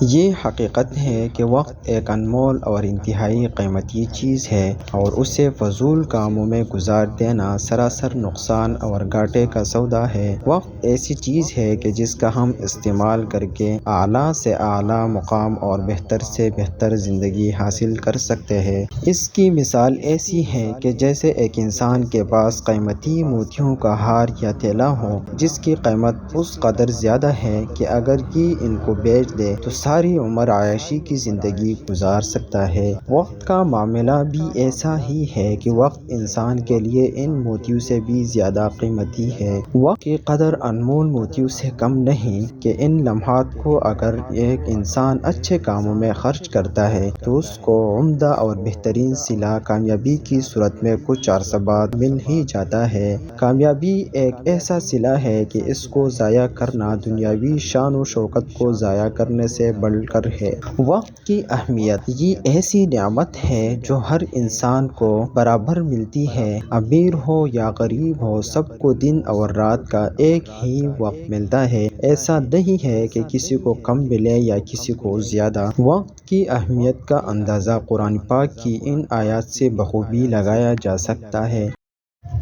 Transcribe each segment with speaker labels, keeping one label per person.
Speaker 1: یہ حقیقت ہے کہ وقت ایک انمول اور انتہائی قیمتی چیز ہے اور اسے فضول کاموں میں گزار دینا سراسر نقصان اور گھاٹے کا سودا ہے۔ وقت ایسی چیز ہے کہ جس کا ہم استعمال کر کے اعلیٰ سے اعلیٰ مقام اور بہتر سے بہتر زندگی حاصل کر سکتے ہیں۔ اس کی مثال ایسی ہے کہ جیسے ایک انسان کے پاس قیمتی موتیوں کا ہار یا تھیلا ہو جس کی قیمت اس قدر زیادہ ہے کہ اگر یہ ان کو بیچ دے تو ساری عمر عیاشی کی زندگی گزار سکتا ہے۔ وقت کا معاملہ بھی ایسا ہی ہے کہ وقت انسان کے لیے ان موتیوں سے بھی زیادہ قیمتی ہے۔ وقت کی قدر انمول موتیوں سے کم نہیں کہ ان لمحات کو اگر ایک انسان اچھے کاموں میں خرچ کرتا ہے تو اس کو عمدہ اور بہترین صلہ کامیابی کی صورت میں کچھ عرصہ بعد مل ہی جاتا ہے۔ کامیابی ایک ایسا صلہ ہے کہ اس کو ضائع کرنا دنیاوی شان و شوکت کو ضائع کرنے سے بڑھ کر ہے۔ وقت کی اہمیت یہ ایسی نعمت ہے جو ہر انسان کو برابر ملتی ہے، امیر ہو یا غریب ہو، سب کو دن اور رات کا ایک ہی وقت ملتا ہے۔ ایسا نہیں ہے کہ کسی کو کم ملے یا کسی کو زیادہ۔ وقت کی اہمیت کا اندازہ قرآن پاک کی ان آیات سے بخوبی لگایا جا سکتا ہے۔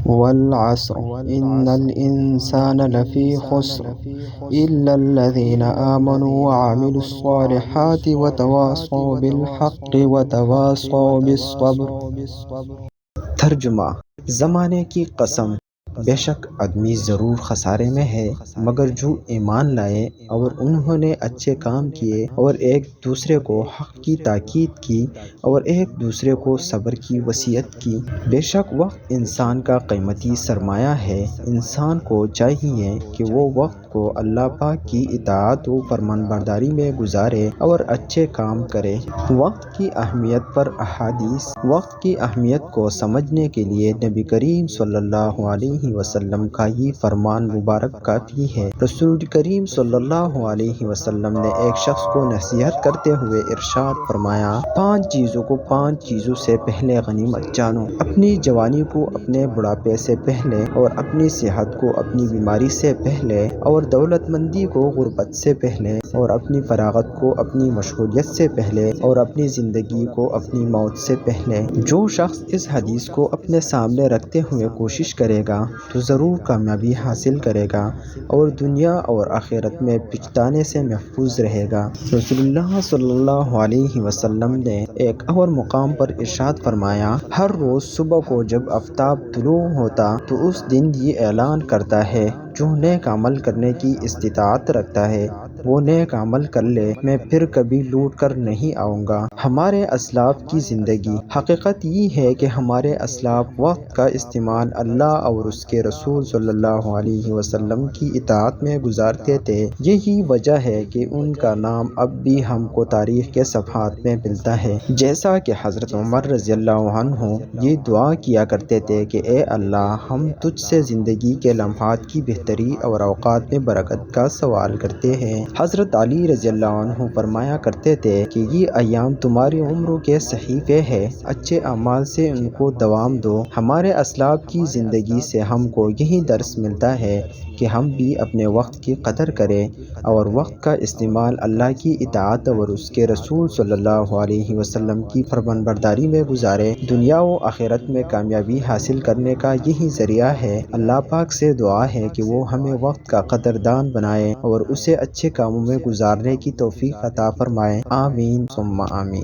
Speaker 1: والعصر ان الانسان لفی خسر الا الذین آمنوا وعملوا الصالحات وتواصوا بالحق وتواصوا بالصبر۔ ترجمہ: زمانے کی قسم، بے شک آدمی ضرور خسارے میں ہے مگر جو ایمان لائے اور انہوں نے اچھے کام کیے اور ایک دوسرے کو حق کی تاکید کی اور ایک دوسرے کو صبر کی وصیت کی۔ بے شک وقت انسان کا قیمتی سرمایہ ہے۔ انسان کو چاہیے کہ وہ وقت کو اللہ پاک کی اطاعت و فرمانبرداری میں گزارے اور اچھے کام کرے۔ وقت کی اہمیت پر احادیث۔ وقت کی اہمیت کو سمجھنے کے لیے نبی کریم صلی اللہ علیہ وسلم کا یہ فرمان مبارک کافی ہے۔ رسول کریم صلی اللہ علیہ وسلم نے ایک شخص کو نصیحت کرتے ہوئے ارشاد فرمایا: 5 چیزوں کو 5 چیزوں سے پہلے غنیمت جانو، اپنی جوانی کو اپنے بڑھاپے سے پہلے، اور اپنی صحت کو اپنی بیماری سے پہلے، اور دولت مندی کو غربت سے پہلے، اور اپنی فراغت کو اپنی مشغولیت سے پہلے، اور اپنی زندگی کو اپنی موت سے پہلے۔ جو شخص اس حدیث کو اپنے سامنے رکھتے ہوئے کوشش کرے گا تو ضرور کامیابی حاصل کرے گا اور دنیا اور آخرت میں پچھتانے سے محفوظ رہے گا۔ رسول اللہ صلی اللہ علیہ وسلم نے ایک اور مقام پر ارشاد فرمایا: ہر روز صبح کو جب آفتاب طلوع ہوتا تو اس دن یہ اعلان کرتا ہے: جو نیک عمل کرنے کی استطاعت رکھتا ہے وہ نیک عمل کر لے، میں پھر کبھی لوٹ کر نہیں آؤں گا۔ ہمارے اسلاف کی زندگی۔ حقیقت یہ ہے کہ ہمارے اسلاف وقت کا استعمال اللہ اور اس کے رسول صلی اللہ علیہ وسلم کی اطاعت میں گزارتے تھے۔ یہی وجہ ہے کہ ان کا نام اب بھی ہم کو تاریخ کے صفحات میں ملتا ہے۔ جیسا کہ حضرت عمر رضی اللہ عنہ یہ دعا کیا کرتے تھے کہ اے اللہ، ہم تجھ سے زندگی کے لمحات کی بہتری اور اوقات میں برکت کا سوال کرتے ہیں۔ حضرت علی رضی اللہ عنہ فرمایا کرتے تھے کہ یہ ایام تمہاری عمروں کے صحیفے ہیں، اچھے اعمال سے ان کو دوام دو۔ ہمارے اسلاف کی زندگی سے ہم کو یہی درس ملتا ہے کہ ہم بھی اپنے وقت کی قدر کریں اور وقت کا استعمال اللہ کی اطاعت اور اس کے رسول صلی اللہ علیہ وسلم کی فرمانبرداری میں گزاریں۔ دنیا و آخرت میں کامیابی حاصل کرنے کا یہی ذریعہ ہے۔ اللہ پاک سے دعا ہے کہ وہ ہمیں وقت کا قدردان بنائے اور اسے اچھے کاموں میں گزارنے کی توفیق عطا فرمائے۔ آمین ثم آمین۔